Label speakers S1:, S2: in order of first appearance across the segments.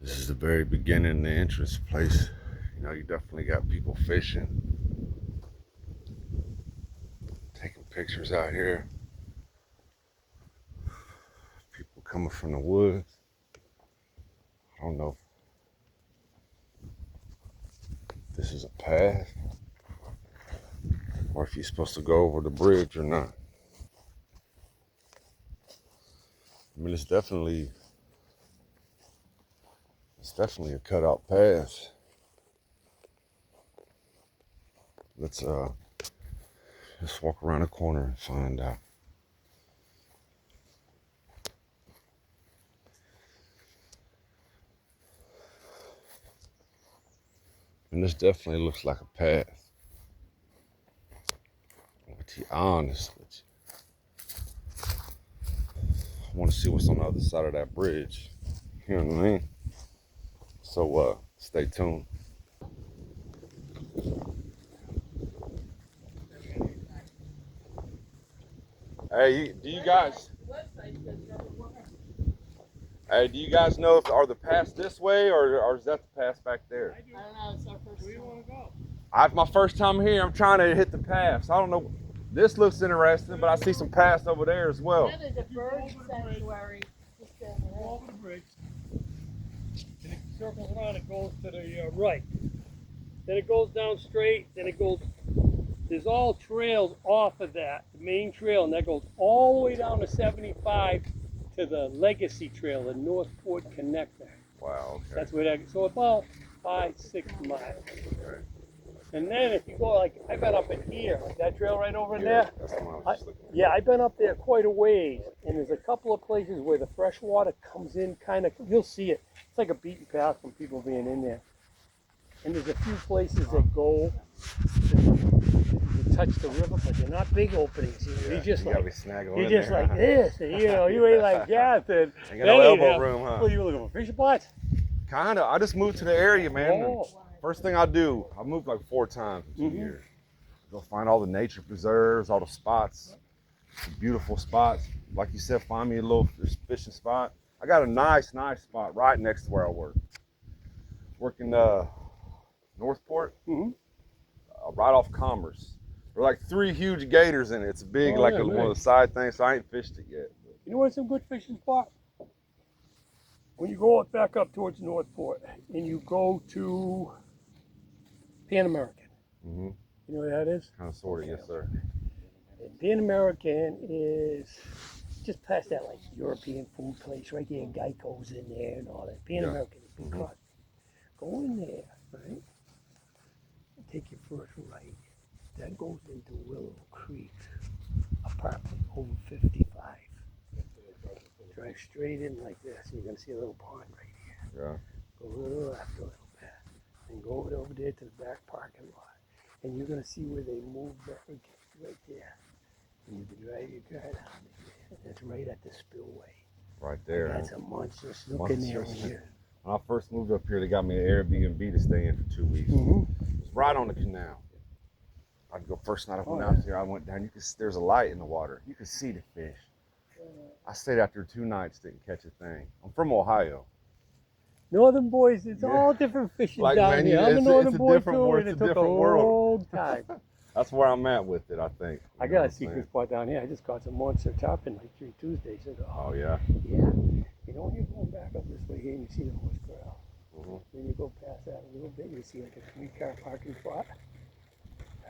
S1: This is the very beginning, the entrance place. You know, you definitely got people fishing, taking pictures out here. People coming from the woods. I don't know if this is a path or if you're supposed to go over the bridge or not. I mean, it's definitely a cutout path. Let's walk around the corner and find out. And this definitely looks like a path. To be honest with you, I want to see what's on the other side of that bridge. You know what I mean? So stay tuned. Hey, do you guys? Hey, do you guys know if are the paths this way or is that the path back there?
S2: I don't know. It's our first time. Where do you want to go?
S1: It's my first time here. I'm trying to hit the paths. I don't know. This looks interesting, but I see some paths over there as well.
S2: Yeah, there's a bird sanctuary just down
S3: Go
S2: there.
S3: over the bridge, and it circles around, it goes to the right. Then it goes down straight, then it goes, there's all trails off of that, the main trail, and that goes all the way down to 75 to the Legacy Trail, the Northport Connector.
S1: Wow, okay.
S3: That's where that, so about 5-6 miles.
S1: Okay.
S3: And then if you go, like, I've been up in here, like that trail right over there.
S1: That's the one I was just looking at.
S3: Yeah, I've been up there quite a ways, and there's a couple of places where the fresh water comes in kind of, you'll see it. It's like a beaten path from people being in there. And there's a few places that go to touch the river, but they're not big openings. You're just
S1: you
S3: like,
S1: gotta be snagging
S3: you're
S1: in
S3: just
S1: there.
S3: like this, and you ain't like that. And
S1: Ain't got no elbow room, huh?
S3: What, you looking for fishing spots?
S1: Kinda. I just moved to the area, man.
S3: Oh.
S1: First thing I do, I moved like 4 times in 2 years. Go find all the nature preserves, all the spots, the beautiful spots. Like you said, find me a little fishing spot. I got a nice spot right next to where I work. Working Northport, right off Commerce. There are like 3 huge gators in it. It's big,
S3: Oh,
S1: like
S3: yeah,
S1: one
S3: nice.
S1: of the side things. So I ain't fished it yet.
S3: You know what's some good fishing spot? When you go back up towards Northport and you go to Pan American.
S1: Mm-hmm.
S3: You know where that is?
S1: Kind of, sort of, yes, sir.
S3: And Pan American is just past that like European food place right there. Geico's in there and all that. Pan American is big cross. Go in there, right? Take your first right. That goes into Willow Creek apartment over 55. Drive straight in like this. You're gonna see a little pond right here.
S1: Yeah.
S3: Go a little left a little bit, and go over there to the back parking lot, and you're gonna see where they moved barricades right there. And you can drive your car down there. It's right at the spillway.
S1: Right there.
S3: That's a monster snook in there.
S1: When I first moved up here, they got me an Airbnb to stay in for 2 weeks. It's right on the canal. I'd go first night I went out there. I went down. There's a light in the water. You could see the fish. I stayed out there 2 nights, didn't catch a thing. I'm from Ohio.
S3: Northern boys, it's all different fishing
S1: Like,
S3: down
S1: man,
S3: here. I'm a
S1: it's
S3: northern
S1: a
S3: boy
S1: different
S3: too,
S1: world,
S3: and it
S1: it's a
S3: took a
S1: different world.
S3: long time.
S1: That's where I'm at with it, I think.
S3: I got a secret spot down here. I just caught some monster tarpon like 3 Tuesdays ago.
S1: Oh, yeah?
S3: Yeah. You know when you're going back up this way here and you see the horse corral, then you go past that a little bit, you see like a 3-car parking spot.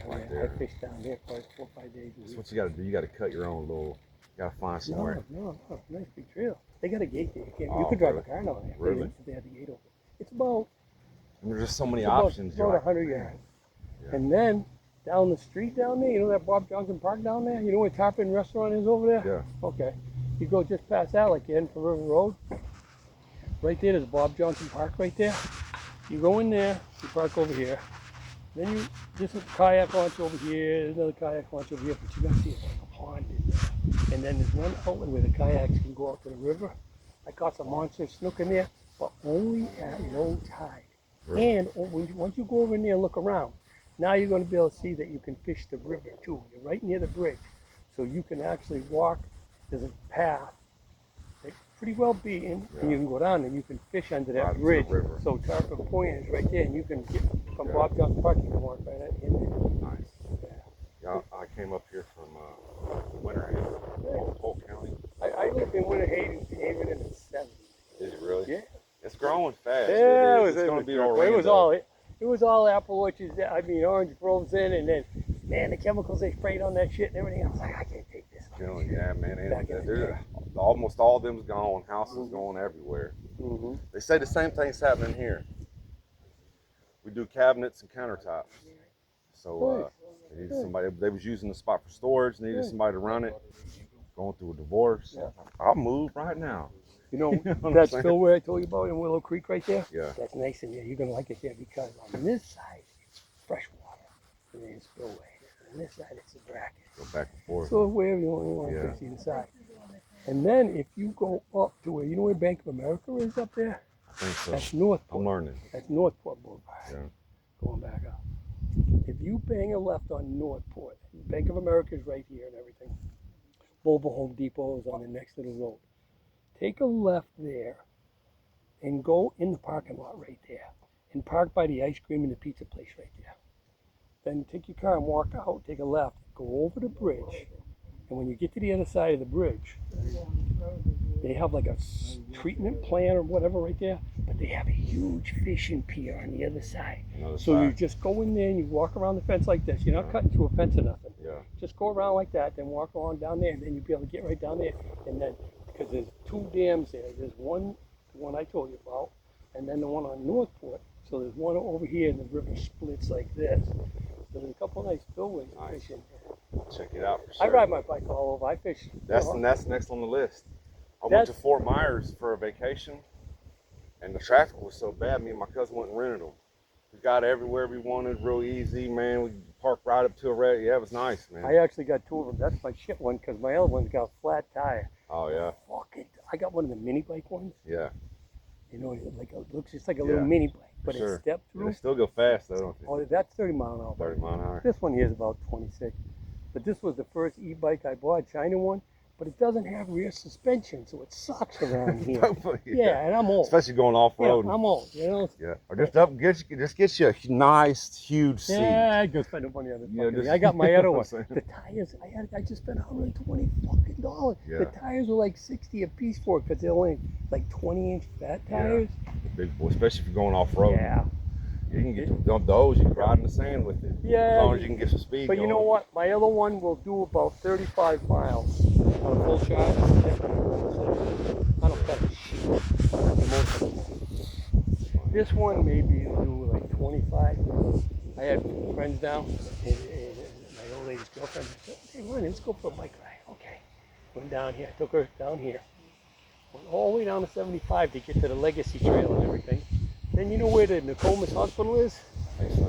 S1: Right
S3: I
S1: there.
S3: fish down there probably 4 or 5 days a
S1: That's
S3: week.
S1: what you got to do. You got to cut your own little, you got to find somewhere.
S3: No, nice big trail. They got a gate there. You
S1: Oh,
S3: could drive
S1: really?
S3: a car down there.
S1: Really?
S3: If they have the gate open. It's about,
S1: And there's just so many
S3: about,
S1: options.
S3: about 100 yards.
S1: Yeah.
S3: And then down the street down there, you know that Bob Johnson Park down there? You know where Tarpon Restaurant is over there?
S1: Yeah.
S3: Okay. You go just past that, like you're heading for River Road. Right there, there's Bob Johnson Park right there. You go in there, you park over here. Then there's a kayak launch over here, there's another kayak launch over here, but you gotta see it's like a pond in there. And then there's one outlet where the kayaks can go out to the river. I caught some monster snook in there, but only at low tide.
S1: Really?
S3: And once you go over in there and look around, now you're going to be able to see that you can fish the river too. You're right near the bridge. So you can actually walk, there's a path that pretty well beaten,
S1: Yeah.
S3: and you can go down and you can fish under that
S1: Right up to the
S3: bridge.
S1: river.
S3: So Tarpon Point is right there, and you can get from
S1: Yeah.
S3: Bob Johnson Park, you can walk right in there.
S1: Nice. Yeah, I came up here from Winter Haven, Polk County.
S3: I lived in Winter Haven in the 70s.
S1: Is it really?
S3: Yeah.
S1: It's growing fast.
S3: Yeah,
S1: it is. It's going to be Orlando.
S3: It was all apple orchards. I mean, orange groves in, and then, man, the chemicals they sprayed on that shit and everything. I was like, I can't take this.
S1: Yeah, man.
S3: Back in the
S1: They're, almost all of them's gone. Houses going everywhere.
S3: Mm-hmm.
S1: They say the same thing's happening here. We do cabinets and countertops. So they needed somebody. They was using the spot for storage. Needed somebody to run it. Going through a divorce.
S3: Yeah.
S1: I'll move right now.
S3: You know,
S1: You know what I'm
S3: that
S1: saying?
S3: spillway I told you about in Willow Creek right there?
S1: Yeah.
S3: That's nice in there. You're going to like it there because on this side, it's fresh water. And then it's spillway. On this side, it's a bracket.
S1: Go back and forth.
S3: So wherever you want
S1: Yeah.
S3: to see the side. And then if you go up to where, you know where Bank of America is up there?
S1: I think so.
S3: That's Northport.
S1: I'm learning.
S3: That's Northport Boulevard.
S1: Yeah.
S3: Going back up. If you bang a left on Northport, Bank of America is right here and everything. Mobile Home Depot is on the next little road. Take a left there and go in the parking lot right there and park by the ice cream and the pizza place right there. Then take your car and walk out, take a left, go over the bridge, and when you get to the other side of the bridge, they have like a treatment plant or whatever right there, but they have a huge fishing pier on the other side.
S1: Another
S3: So you
S1: side.
S3: just go in there and you walk around the fence like this. You're not cutting through a fence or nothing.
S1: Yeah.
S3: Just go around like that, then walk along down there, and then you'll be able to get right down there. And then, because there's two dams there. There's one, the one I told you about, and then the one on Northport. So there's one over here, and the river splits like this. So there's a couple nice spillways to
S1: Nice.
S3: fish in.
S1: Check it out for
S3: I
S1: sure.
S3: ride my bike all over. I fish.
S1: That's next on the list. I went
S3: That's-
S1: to Fort Myers for a vacation, and the traffic was so bad. Me and my cousin went and rented them. We got everywhere we wanted, real easy, man. We parked right up to a red. Yeah, it was nice, man.
S3: I actually got two of them. That's my shit one, because my other one's got a flat tire.
S1: Oh yeah,
S3: Fuck it. I got one of the mini bike ones.
S1: yeah.
S3: You know, like it looks just like a
S1: Yeah,
S3: little mini bike, but
S1: sure.
S3: it's step
S1: They
S3: through.
S1: still go fast though, don't they?
S3: Oh, that's 30 mile an hour.
S1: 30 mile an hour.
S3: This one here is about 26. But this was the first e-bike I bought, China one, but it doesn't have rear suspension, so it sucks around here. Yeah, and I'm old.
S1: Especially going off
S3: Yeah,
S1: road.
S3: I'm old, you know.
S1: Yeah. Or just get you a nice, huge seat.
S3: Yeah, I just spent the money on this.
S1: Yeah,
S3: fucking
S1: just-
S3: thing. I got my other
S1: you know
S3: one.
S1: what I'm
S3: The tires, I just spent $120 fucking dollars.
S1: Yeah.
S3: The tires were like 60 a piece for it because they're only like 20-inch fat tires.
S1: The big boy, especially if you're going off road.
S3: Yeah.
S1: You can get those. You can ride in the sand with it.
S3: Yeah.
S1: As long as you can get some speed.
S3: But you know
S1: going.
S3: what? My other one will do about 35 miles on a full charge. I don't cut a shit. Most of them. This one maybe will do like 25. I had friends down, and my old lady's girlfriend said, "Hey, Ronnie, let's go for a bike ride." Okay. Went down here. Took her down here. Went all the way down to 75 to get to the Legacy Trail and everything. Then you know where the Nokomis Hospital is?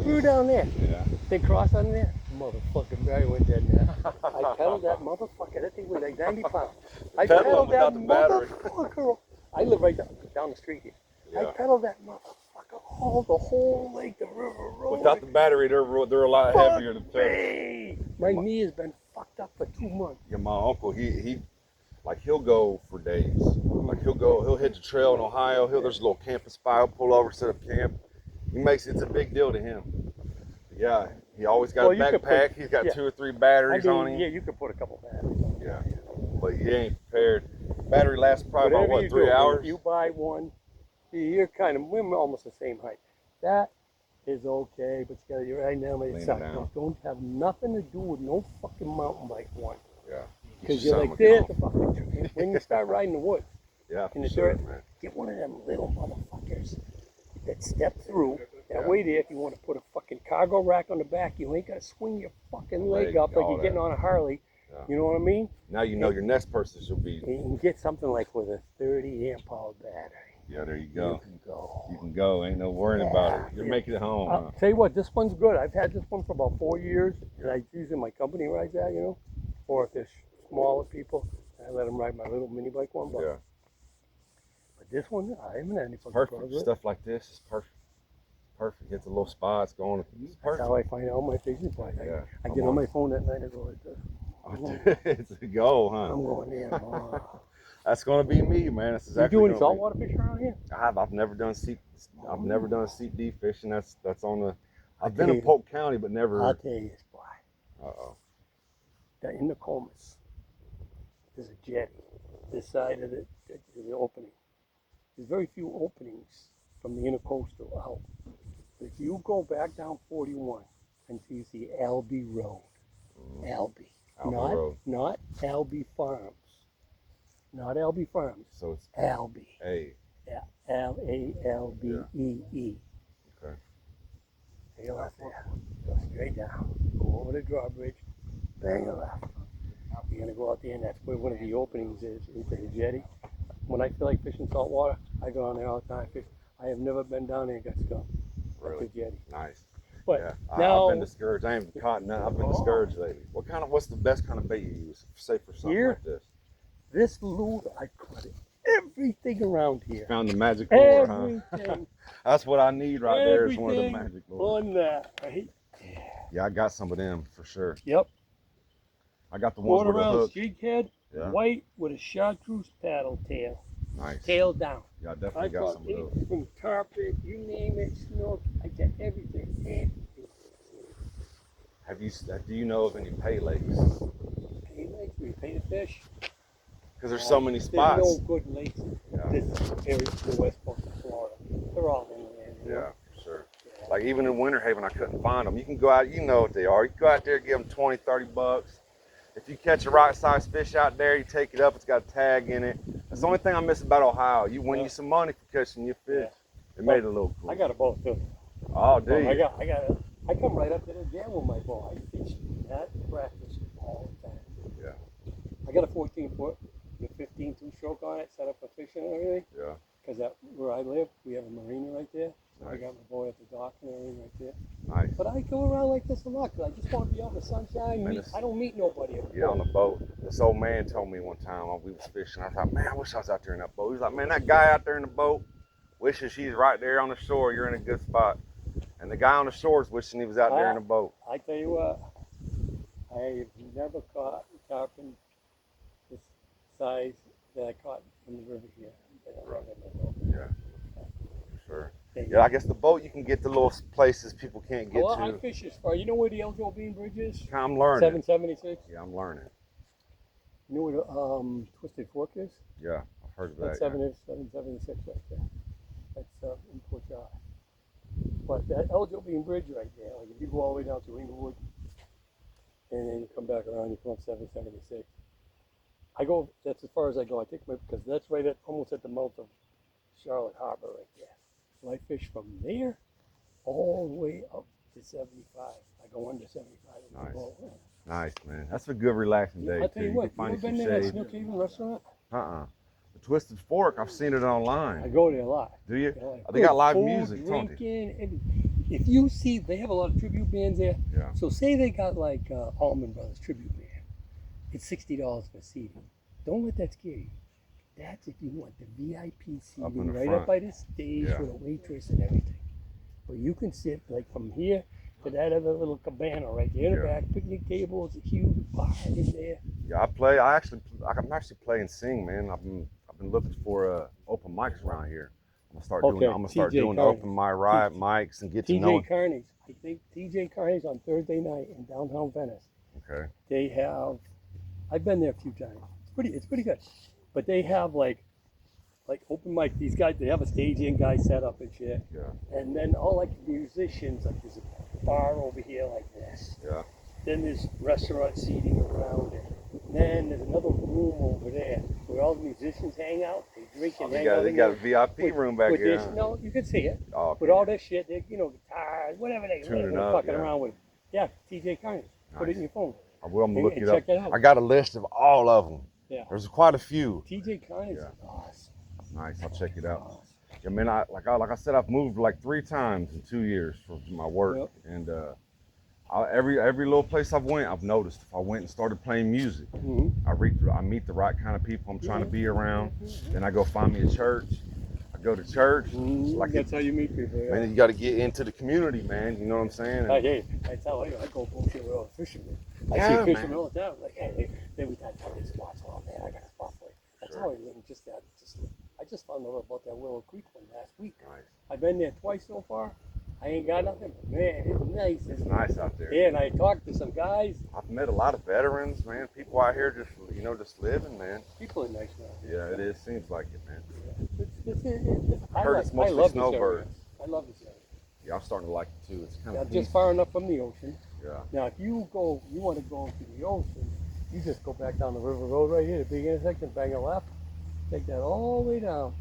S3: We were down there.
S1: Yeah.
S3: They crossed on there. Motherfucking Barry went dead now. I pedaled that motherfucker. That thing weighed like 90 pounds. I
S1: Pedal
S3: pedaled that
S1: without the battery.
S3: motherfucker. I live right down the street here. I
S1: Yeah.
S3: pedaled that motherfucker all the whole lake, the river road.
S1: Without the battery, they're a lot
S3: Fuck
S1: heavier than pedal.
S3: me. My knee has been fucked up for 2 months.
S1: Yeah, my uncle, he'll go for days. Like he'll hit the trail in Ohio. There's a little camping spot. He'll pull over, set up camp. It's a big deal to him. Yeah, he always got
S3: Well,
S1: a
S3: you could
S1: backpack.
S3: put-
S1: He's got
S3: yeah.
S1: 2 or 3
S3: I
S1: batteries on
S3: mean,
S1: him.
S3: yeah, you could put a couple batteries on
S1: Yeah.
S3: there.
S1: But he ain't prepared. Battery lasts probably about
S3: Whatever you
S1: 3
S3: do,
S1: hours?
S3: If you buy one, you're we're almost the same height. That is okay, but you gotta, right now,
S1: Lean
S3: it's
S1: it
S3: not,
S1: down.
S3: don't have nothing to do with no fucking mountain bike one.
S1: Yeah.
S3: Because
S1: You
S3: you're
S1: sound
S3: like
S1: like
S3: this,
S1: an
S3: the fucking, when you start riding the woods,
S1: Yeah,
S3: in
S1: for
S3: the
S1: sure,
S3: dirt.
S1: man.
S3: get one of them little motherfuckers that step through. That
S1: Yeah.
S3: way there, if you want to put a fucking cargo rack on the back, you ain't gotta swing your fucking leg
S1: Leg,
S3: up like
S1: all
S3: you're getting
S1: that.
S3: on a Harley.
S1: Yeah.
S3: You know what I mean?
S1: Now you know your next purchase will be.
S3: And you can get something like with a 30 amp hour battery.
S1: Yeah, there you
S3: You
S1: go.
S3: can go.
S1: You can go. Ain't no worrying about it. You're
S3: Yeah.
S1: making it home. Huh?
S3: I'll tell you what, this one's good. I've had this one for about 4 years, and I usually my company rides that, you know, or if there's smaller people, I let them ride my little mini bike one. But,
S1: Yeah.
S3: but this one, I haven't had any fucking
S1: Perfect.
S3: problems with it.
S1: Stuff like this is perfect. Perfect. Hits a little spots going. It's
S3: That's
S1: perfect.
S3: how I find out my fishing spots.
S1: Yeah.
S3: I get on my phone at night and go like this.
S1: It's a go, huh?
S3: I'm going there. Oh.
S1: That's gonna be me, man. That's exactly.
S3: You do any
S1: gonna be-
S3: saltwater fishing around here?
S1: I've never done I've never done seep D fishing. That's on the. I've been
S3: tell
S1: in
S3: you-
S1: Polk County, but never.
S3: I'll tell you this, boy.
S1: Uh-oh.
S3: That in the Comus, there's a jetty. This side of the opening. There's very few openings from the intercoastal out. But if you go back down 41 until you see Albee Road, Albee,
S1: Albee
S3: not
S1: Road.
S3: not Albee Farms, not Albee Farms,
S1: So it's
S3: Albee,
S1: A.
S3: Lalbee.
S1: Okay.
S3: Take a left there, go straight down, go over the drawbridge, bang a left. You're gonna go out there, and that's where one of the openings is into the jetty. When I feel like fishing saltwater, I go on there all the time. Fish. I have never been down there and got scum.
S1: Really
S3: At the jetty.
S1: nice.
S3: But
S1: Yeah,
S3: now,
S1: I've been discouraged. I ain't caught none. I've been discouraged lately. What's the best kind of bait you use? Say for something
S3: Here?
S1: like this.
S3: this lure, I caught it. Everything around here.
S1: Found the magic lure, huh?
S3: Everything
S1: That's what I need right there. Is one of the
S3: Everything
S1: magic lures.
S3: on that, right?
S1: Yeah, I got some of them for sure.
S3: Yep.
S1: I got the ones
S3: Going
S1: with the
S3: around
S1: hook.
S3: jig head,
S1: Yeah,
S3: white with a chartreuse paddle tail,
S1: nice.
S3: tail down.
S1: Yeah, I
S3: I
S1: definitely got
S3: caught
S1: some of those.
S3: anything from carpet, you name it, snook. I got everything.
S1: Do you know of any pay lakes?
S3: Pay lakes, we pay the fish.
S1: Because there's so many
S3: There's
S1: spots.
S3: no good lakes.
S1: Yeah,
S3: This area, the west coast of Florida. They're all in there. you know?
S1: yeah, for sure.
S3: Yeah.
S1: Like even in Winter Haven, I couldn't find them. You can go out, you know what they are. You can go out there, give them 20, 30 bucks. If you catch a right size fish out there, you take it up, it's got a tag in it. That's the only thing I miss about Ohio. You win
S3: Yeah.
S1: you some money for catching your fish.
S3: Yeah.
S1: It made it a little cool.
S3: I got a boat too.
S1: Oh, do you?
S3: I come right up to the jam with my boat. I fish that practice all the time.
S1: Yeah.
S3: I got a 14 foot, with 15 two-stroke on it, set up for fishing and everything.
S1: Yeah.
S3: Because where I live, we have a marina right there. So I
S1: Nice.
S3: got my boat at the dock and everything right there.
S1: Nice.
S3: But I go around like this a lot because I just want to be out in the sunshine.
S1: Man, it's-
S3: I don't meet nobody.
S1: Get on the boat. This old man told me one time while we was fishing, I thought, man, I wish I was out there in that boat. He's like, man, that guy out there in the boat wishes he's right there on the shore. You're in a good spot. And the guy on the shore is wishing he was out there in the boat.
S3: I tell you what, I've never caught tarpon this size that I caught in the river here. That I
S1: Right.
S3: had in my boat.
S1: Yeah. For sure.
S3: They-
S1: Yeah, I guess the boat you can get to little places people can't get
S3: Well, I
S1: to.
S3: fish as far. You know where the Eljo Bean Bridge is?
S1: I'm learning.
S3: 776.
S1: Yeah, I'm learning.
S3: You know where the Twisted Fork is?
S1: Yeah, I've heard of
S3: That's
S1: that.
S3: 776 right there. That's in Port Charlotte. But that Eljo Bean Bridge right there, like if you go all the way down to Inglewood, and then you come back around, you come up 776. I go. That's as far as I go. I take my because that's right at almost at the mouth of Charlotte Harbor right there. So I fish from there all the way up to 75. I go under 75. in my
S1: Nice.
S3: boat.
S1: Nice, man. That's a good relaxing day,
S3: I'll
S1: too.
S3: tell you
S1: You
S3: what.
S1: can
S3: You
S1: find
S3: ever
S1: you
S3: been
S1: some
S3: to that
S1: shade.
S3: Snook Haven restaurant?
S1: The Twisted Fork, I've seen it
S3: I
S1: online.
S3: go there a lot.
S1: Do you?
S3: Yeah, like
S1: They got
S3: good
S1: live
S3: food,
S1: music, don't they?
S3: drinking, everything. If you see, they have a lot of tribute bands there.
S1: Yeah.
S3: So say they got like Allman Brothers tribute band. It's $60 for seating. Don't let that scare you. That's if you want the VIP seating
S1: Up in the
S3: right
S1: front.
S3: up by the stage
S1: Yeah.
S3: with a waitress and everything. But you can sit like from here to that other little cabana right there in the
S1: Yeah.
S3: back. Picnic tables, a huge bar in there.
S1: Yeah, I'm actually playing sing, man. I've been looking for open mics around here. I'm gonna start
S3: Okay,
S1: doing
S3: TJ
S1: the
S3: Carney.
S1: open mic riot mics and get to know.
S3: TJ Carney's. I think TJ Carney's on Thursday night in downtown Venice.
S1: Okay.
S3: They have, I've been there a few times. It's pretty good. But they have like open mic. These guys, they have a staging guy set up and shit.
S1: Yeah.
S3: And then all like musicians, like there's a bar over here like this.
S1: Yeah.
S3: Then there's restaurant seating around it. Then there's another room over there where all the musicians hang out. They drink and hang out.
S1: They
S3: in
S1: got a
S3: there
S1: VIP
S3: with-
S1: room back
S3: with
S1: here.
S3: this-
S1: huh?
S3: No, you can see it.
S1: Oh, okay.
S3: With all this shit, they, guitars, whatever they
S1: Tuning
S3: they're
S1: up,
S3: fucking
S1: yeah.
S3: around with. Yeah, TJ Carney. Put it in your phone.
S1: I will. I'm gonna look
S3: and
S1: it
S3: check
S1: up.
S3: it out.
S1: I got a list of all of them.
S3: Yeah.
S1: There's quite a few.
S3: TJ Carney's
S1: Yeah.
S3: awesome.
S1: Nice. I'll check it out.
S3: Awesome.
S1: I mean, like I said, I've moved like 3 times in 2 years for my work,
S3: Yep.
S1: and every little place I've went, I've noticed if I went and started playing music,
S3: Mm-hmm.
S1: I meet the right kind of people I'm trying to be around. Then I go find me a church. I go to church. Like
S3: That's how you meet people. Yeah.
S1: Man, you got to get into the community, man. You know what I'm saying?
S3: I hate. I tell you, I go bullshit with all the fishermen. I
S1: Yeah,
S3: see fishermen
S1: man.
S3: all the time. Like, hey, they we got this spot. Oh man, I got a spot for you. That's how I live. I just found out about that Willow Creek one last week.
S1: Nice.
S3: I've been there twice so far. I ain't got nothing, but man, it's nice.
S1: It's nice out there.
S3: Yeah, and I talked to some guys.
S1: I've met a lot of veterans, man. People out here just living, man.
S3: People are nice now.
S1: Yeah, it is. Seems like it, man.
S3: I
S1: heard it's mostly
S3: love this
S1: snowbirds.
S3: area. I love this area.
S1: Yeah, I'm starting to like it too. It's kind
S3: Now,
S1: of
S3: just far enough from the ocean.
S1: Yeah.
S3: Now, if you want to go to the ocean, you just go back down the river road right here, the big intersection, bang a left, take that all the way down.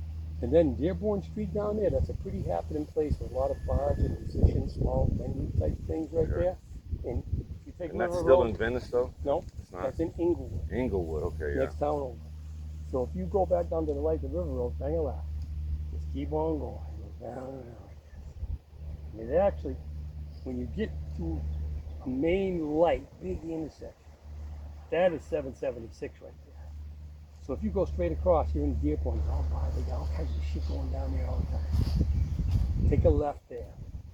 S3: And then Dearborn Street down there, that's a pretty happening place with a lot of bars and musicians, small venue type things right
S1: Sure.
S3: there. And if you take
S1: And that's
S3: River
S1: still
S3: Road,
S1: in Venice though?
S3: no,
S1: It's not.
S3: that's in Inglewood,
S1: Inglewood, okay, yeah.
S3: next town over. So if you go back down to the light, the river road, bang a left, just keep on going, go down and down. And it actually, when you get to a main light, big intersection, that is 776 right there. So if you go straight across, you're in Dearborn, they got all kinds of shit going down there all the time. Take a left there,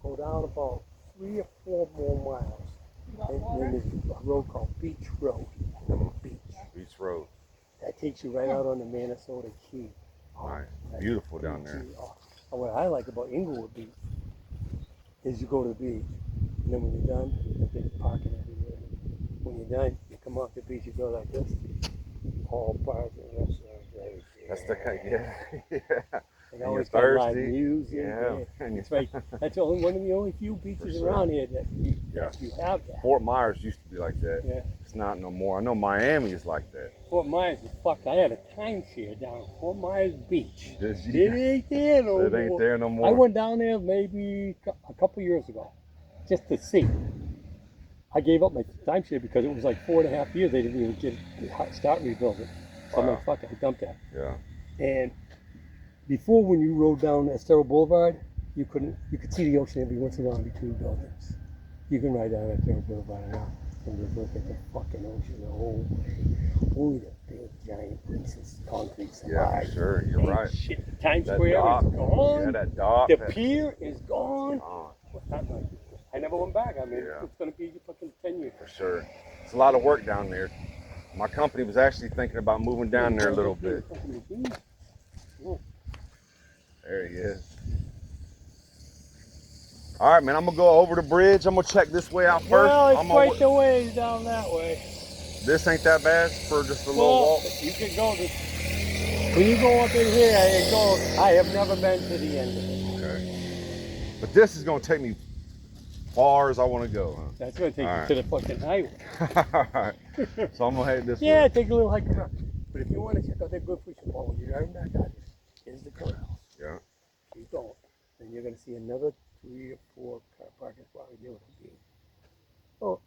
S3: go down about 3 or 4 more miles, and then there's a road called Beach Road.
S1: Beach Road.
S3: That takes you right out on the Minnesota Key.
S1: Nice.
S3: That's
S1: Beautiful down there.
S3: Oh, what I like about Inglewood Beach is you go to the beach, and then when you're done, there's parking everywhere. When you're done, you come off the beach, you go like this. All parking restaurants everywhere.
S1: That's the kind, yeah. yeah.
S3: They
S1: you're
S3: always got live
S1: thirsty.
S3: music.
S1: Yeah.
S3: Yeah. It's right. That's only one of the only few beaches
S1: sure.
S3: around here that you
S1: Yeah.
S3: have that.
S1: Fort Myers used to be like that.
S3: Yeah.
S1: It's not no more. I know Miami is like that.
S3: Fort Myers is fucked. I had a timeshare down at Fort Myers Beach.
S1: Did
S3: It
S1: you?
S3: ain't there no
S1: It
S3: more.
S1: ain't there no more.
S3: I went down there maybe a couple years ago, just to see. I gave up my timeshare because it was like 4.5 years. They didn't even start rebuilding. So I'm
S1: Wow.
S3: like, fuck it, I dumped that.
S1: Yeah.
S3: And before, when you rode down Estero Boulevard, you could see the ocean every once in a while between buildings. You can ride down Estero Boulevard now and just look at the fucking ocean the whole way. Only the big giant places, concrete
S1: Yeah,
S3: survive.
S1: for sure. You're
S3: Ain't
S1: right.
S3: Shit. Times
S1: That
S3: Square
S1: dock.
S3: is gone.
S1: Yeah, that dock.
S3: The
S1: that-
S3: pier is gone.
S1: gone.
S3: I never went back. I mean,
S1: Yeah.
S3: it's going to be fucking 10 years.
S1: For sure. It's a lot of work down there. My company was actually thinking about moving down there a little bit. There he is. All right, man. I'm gonna go over the bridge. I'm gonna check this way out first.
S3: Well, it's
S1: I'm gonna-
S3: quite the ways down that way.
S1: This ain't that bad for just a little
S3: Well,
S1: walk.
S3: you can go this. When you go up in here, it goes. I have never been to the end of it.
S1: Okay. But this is gonna take me far as I want to go.
S3: That's going to take
S1: All
S3: you
S1: right.
S3: to the fucking highway.
S1: Huh? All right. So I'm gonna head this
S3: Yeah,
S1: way.
S3: take a little hike around. But if you want to check out that good fishing pole, when you're driving back out here, here's the corrals.
S1: Yeah.
S3: Keep going. Then you're going to see another 3 or 4 car parking spots. You're going to be, oh,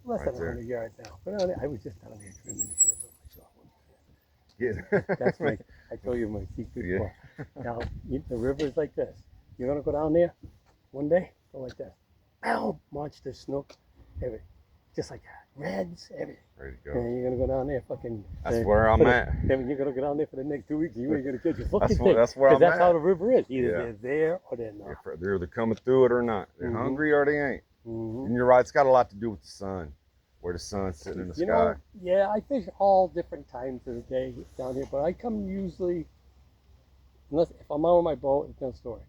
S3: less
S1: Right
S3: than
S1: there.
S3: 100 yards now. But I was just down there trimming the shit up myself.
S1: Yeah.
S3: That's my, I told you my secret
S1: Yeah.
S3: spot. Now, the river is like this. You're going to go down there one day, go like this. Ow, monster snook, everything. Just like that. Reds, everything.
S1: Ready to go.
S3: And you're going to go down there fucking.
S1: That's where I'm at.
S3: Then you're going to go down there for the next 2 weeks. You ain't going to catch a fucking
S1: That's
S3: thing.
S1: where- that's where
S3: 'Cause
S1: I'm
S3: that's
S1: at.
S3: how the river is. Either
S1: Yeah.
S3: they're there or they're not.
S1: If they're either coming through it or not. They're
S3: Mhm.
S1: hungry or they ain't.
S3: Mhm.
S1: And you're right. It's got a lot to do with the sun, where the sun's sitting in the
S3: You
S1: sky.
S3: know, yeah, I fish all different times of the day down here, but I come usually, unless if I'm out on my boat, it's no story.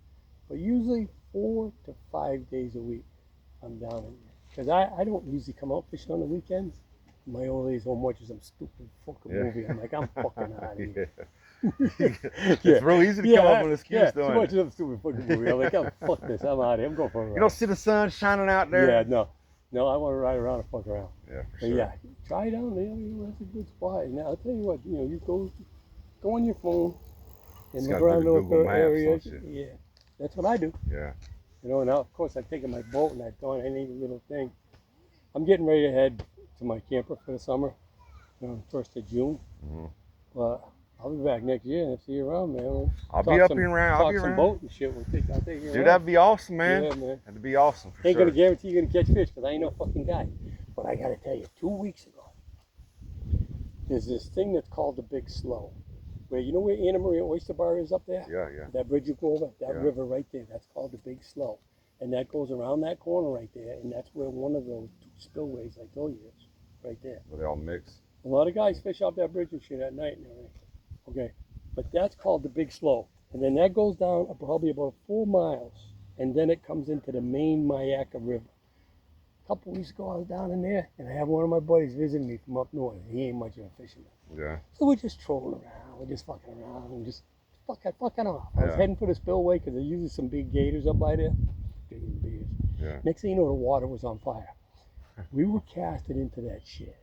S3: But usually 4 to 5 days a week, I'm down in here. Because I don't usually come out fishing on the weekends. My old lady's home watches some stupid fucking
S1: Yeah.
S3: movie. I'm like, I'm fucking out of here.
S1: It's real easy to come up with an excuse,
S3: yeah,
S1: don't
S3: she
S1: it?
S3: watches some stupid fucking movie. I'm like, oh, fuck this. I'm out of here. I'm going for a ride.
S1: You don't see the sun shining out there?
S3: Yeah, no. No, I want to ride around and fuck around.
S1: Yeah, for
S3: But
S1: sure.
S3: yeah, try it out, man. That's a good spot. And I'll tell you what, you go on your phone and
S1: Just
S3: look
S1: gotta
S3: around
S1: do the
S3: those
S1: Google Maps,
S3: areas.
S1: don't you?
S3: Yeah, that's what I do.
S1: Yeah.
S3: Now of course I've taken my boat and I've done any little thing. I'm getting ready to head to my camper for the summer, 1st of June.
S1: Mhm.
S3: But I'll be back next year and see you around, man. We'll
S1: I'll
S3: talk
S1: be up
S3: some-
S1: and around. I'll
S3: talk
S1: be
S3: some
S1: around.
S3: boat and shit. I'll take you
S1: Dude,
S3: around.
S1: that'd be awesome, man.
S3: Yeah, man.
S1: That'd be awesome for
S3: Ain't
S1: sure.
S3: gonna guarantee you're gonna catch fish because I ain't no fucking guy. But I gotta tell you, 2 weeks ago, there's this thing that's called the Big Slow. Where you know where Anna Maria Oyster Bar is up there?
S1: Yeah, yeah.
S3: That bridge you go over, that
S1: Yeah.
S3: river right there, that's called the Big Slow. And that goes around that corner right there, and that's where one of those 2 spillways I told you is, right there.
S1: Where they all mix.
S3: A lot of guys fish off that bridge and shit at night and everything. Okay, but that's called the Big Slow, and then that goes down probably about 4 miles, and then it comes into the main Myakka River. A couple weeks ago, I was down in there, and I have one of my buddies visiting me from up north. He ain't much of a fisherman,
S1: Yeah.
S3: so we're just trolling around, we're just fucking around, and just fucking off. I was
S1: Yeah.
S3: heading for the spillway because there's usually some big gators up by there, drinking beers.
S1: Yeah.
S3: Next thing you know, the water was on fire. We were casted into that shit,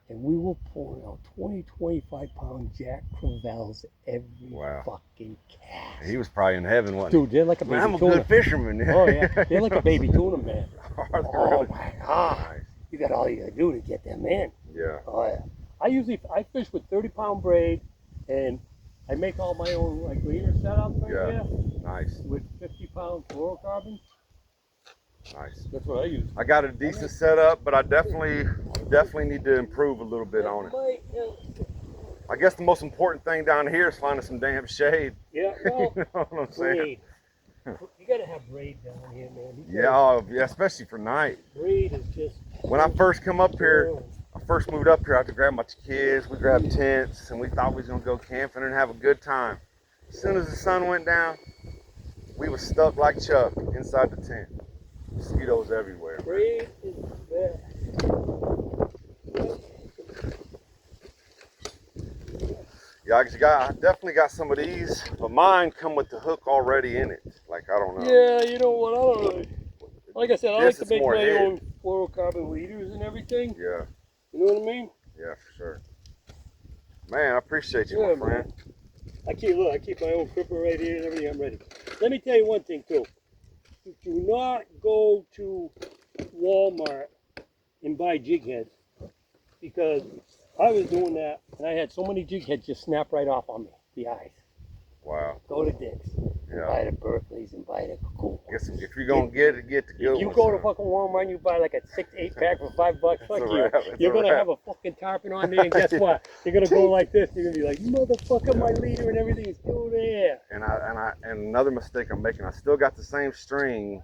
S3: and we were pulling out 20, 25-pound Jack Crevalles every
S1: Wow.
S3: fucking cast.
S1: He was probably in heaven, wasn't he?
S3: Dude, they're like a baby
S1: Man, I'm a
S3: tuna.
S1: good fisherman.
S3: Oh yeah, they're like a baby tuna, man.
S1: Are they
S3: Oh
S1: really?
S3: my god,
S1: Nice.
S3: you got all you gotta do to get them in.
S1: Yeah.
S3: Oh yeah. I fish with 30-pound braid, and I make all my own like leader setups right
S1: Yeah.
S3: there
S1: Nice.
S3: with 50-pound fluorocarbon.
S1: Nice.
S3: That's what I use.
S1: I got a decent setup, but I definitely need to improve a little bit on it. I guess the most important thing down here is finding some damn shade.
S3: Yeah, well,
S1: You know what I'm saying?
S3: braid. You gotta have braid down here, man.
S1: Yeah, especially for night.
S3: Braid is just.
S1: When I first come up here, I first moved up here, I had to grab my kids, we grabbed tents, and we thought we was gonna go camping and have a good time. As soon as the sun went down, we was stuck like Chuck inside the tent. Mosquitoes everywhere.
S3: Braid is the best.
S1: Yeah, I definitely got some of these, but mine come with the hook already in it. Like, I don't know.
S3: Yeah, you know what? I don't know. Like I said, I like
S1: This
S3: to
S1: is
S3: make
S1: more
S3: my
S1: head.
S3: own fluorocarbon leaders and everything.
S1: Yeah,
S3: You know what I mean?
S1: yeah, for sure. Man, I appreciate you,
S3: Yeah,
S1: my friend.
S3: I keep my own cripper right here and everything. I'm ready. Let me tell you one thing too. Do not go to Walmart and buy jig heads, because I was doing that and I had so many jig heads just snap right off on me, the eyes.
S1: Wow.
S3: Go to Dick's,
S1: Yeah.
S3: buy the Berkeleys and buy the cool.
S1: If you're gonna get it, get the good
S3: If you
S1: ones,
S3: go to
S1: son.
S3: fucking Walmart and you buy like a 6-8 pack for $5, fuck
S1: a
S3: you.
S1: wrap, it's
S3: You're
S1: a
S3: gonna
S1: wrap.
S3: have a fucking tarpon on there, and guess what? You're gonna go like this. You're gonna be like, motherfucker, my leader and everything is still there.
S1: And another mistake I'm making, I still got the same string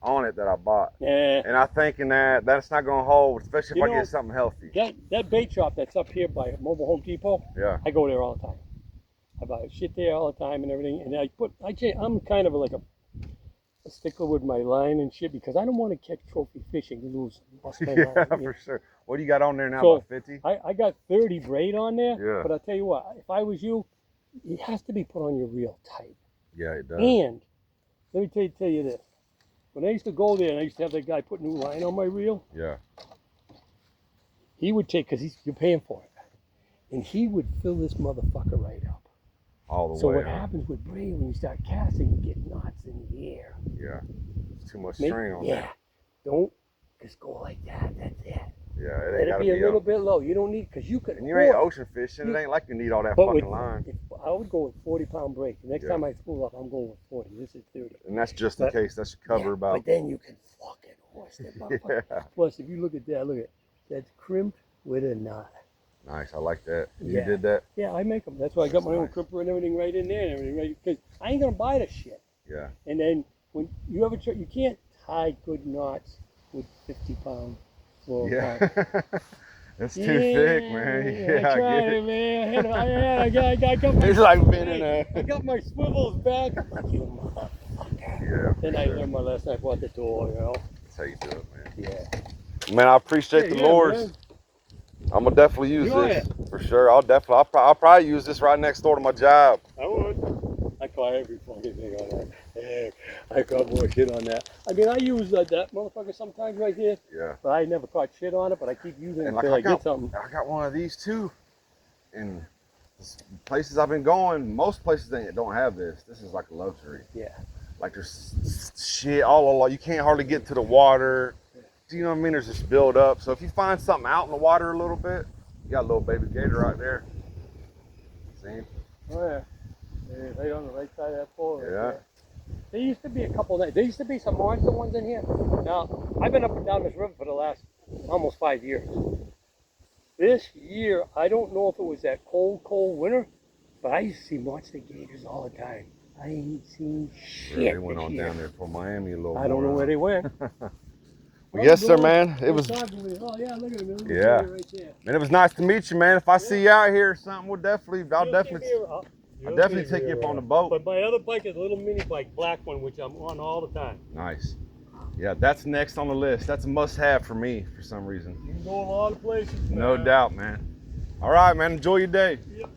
S1: on it that I bought.
S3: Yeah.
S1: And I'm thinking that's not gonna hold, especially if
S3: You
S1: I
S3: know,
S1: get something healthy.
S3: That bait shop that's up here by Mobile Home Depot,
S1: Yeah.
S3: I go there all the time. I buy shit there all the time and everything, and I'm kind of like a stickler with my line and shit, because I don't want to catch trophy fishing and lose. I'll spend all-
S1: Yeah, for sure. What do you got on there now?
S3: So,
S1: About 50?
S3: I got 30 braid on there,
S1: Yeah.
S3: but I'll tell you what, if I was you, it has to be put on your reel tight.
S1: Yeah, it does.
S3: And let me tell you this. When I used to go there and I used to have that guy put new line on my reel,
S1: Yeah.
S3: he would take, because you're paying for it, and he would fill this motherfucker right up.
S1: All the
S3: So
S1: way.
S3: what
S1: huh?
S3: happens with braid, when you start casting, you get knots in the air.
S1: Yeah. It's too much
S3: Make-
S1: string on
S3: yeah.
S1: there.
S3: Don't just go like that. That's it.
S1: Yeah,
S3: Let
S1: it ain't
S3: it
S1: gotta
S3: be a little
S1: up.
S3: bit low. You don't need, because you could.
S1: And you ain't
S3: afford-
S1: ocean fishing. It ain't like you need all that
S3: But
S1: fucking
S3: with-
S1: line.
S3: I would go with 40-pound braid. The next
S1: Yeah.
S3: time I spool up, I'm going with 40. This is 30.
S1: And that's just in
S3: But-
S1: case. That should cover
S3: Yeah,
S1: about.
S3: But then you can fucking horse that motherfucker.
S1: Yeah.
S3: Plus, if you look at that, that's crimped with a knot.
S1: Nice. I like that. You
S3: Yeah.
S1: did that?
S3: Yeah, I make them. That's why I got my own
S1: Nice.
S3: crimper and everything right in there and everything, right? Because I ain't gonna buy the shit.
S1: Yeah.
S3: And then when you ever try, you can't tie good knots with 50-pound fluorocarbon.
S1: Yeah. It's too thick, man. Yeah,
S3: I
S1: I
S3: tried
S1: get
S3: it,
S1: it.
S3: man. I got my.
S1: It's like being in a.
S3: I got my swivels back. Like, you motherfucker.
S1: Yeah.
S3: Then I learned my lesson. I bought the door, you know.
S1: That's how you do it, man.
S3: Yeah.
S1: Man, I appreciate the Lord's.
S3: man.
S1: I'm gonna definitely use
S3: You
S1: this for sure. I'll probably use this right next door to my job.
S3: I would. I caught every fucking thing on that. Yeah, I caught more shit on that. I mean, I use that motherfucker sometimes right here,
S1: Yeah.
S3: but I never caught shit on it. But I keep using it
S1: And like
S3: until I
S1: I
S3: get something.
S1: got one of these too. And places I've been going, most places don't have this. This is like a luxury.
S3: Yeah.
S1: Like there's shit all along. You can't hardly get to the water. Do you know what I mean? There's this build up. So if you find something out in the water a little bit, you got a little baby gator right there. See?
S3: Oh yeah. Yeah, right on the right side of that pole. Right
S1: Yeah.
S3: there. There used to be a couple of. There used to be some monster ones in here. Now I've been up and down this river for the last almost 5 years. This year, I don't know if it was that cold winter, but I used to see monster gators all the time. I ain't seen shit.
S1: They went
S3: this
S1: on
S3: year.
S1: down there for Miami a little
S3: I don't know
S1: more.
S3: where they went.
S1: Well, yes, sir, man. It was,
S3: Oh yeah, look at him. Look at
S1: Yeah.
S3: him right there.
S1: man, it was nice to meet you, man. If I see you out here or something, I'll definitely
S3: You'll
S1: definitely
S3: give
S1: take
S3: me
S1: you
S3: a
S1: up on the
S3: ride.
S1: boat.
S3: But my other bike is a little mini bike, black one, which I'm on all the time.
S1: Nice. Yeah, that's next on the list. That's a must-have for me for some reason.
S3: You can go a lot of places.
S1: No
S3: man.
S1: doubt, man. All right, man. Enjoy your day.
S3: Yep.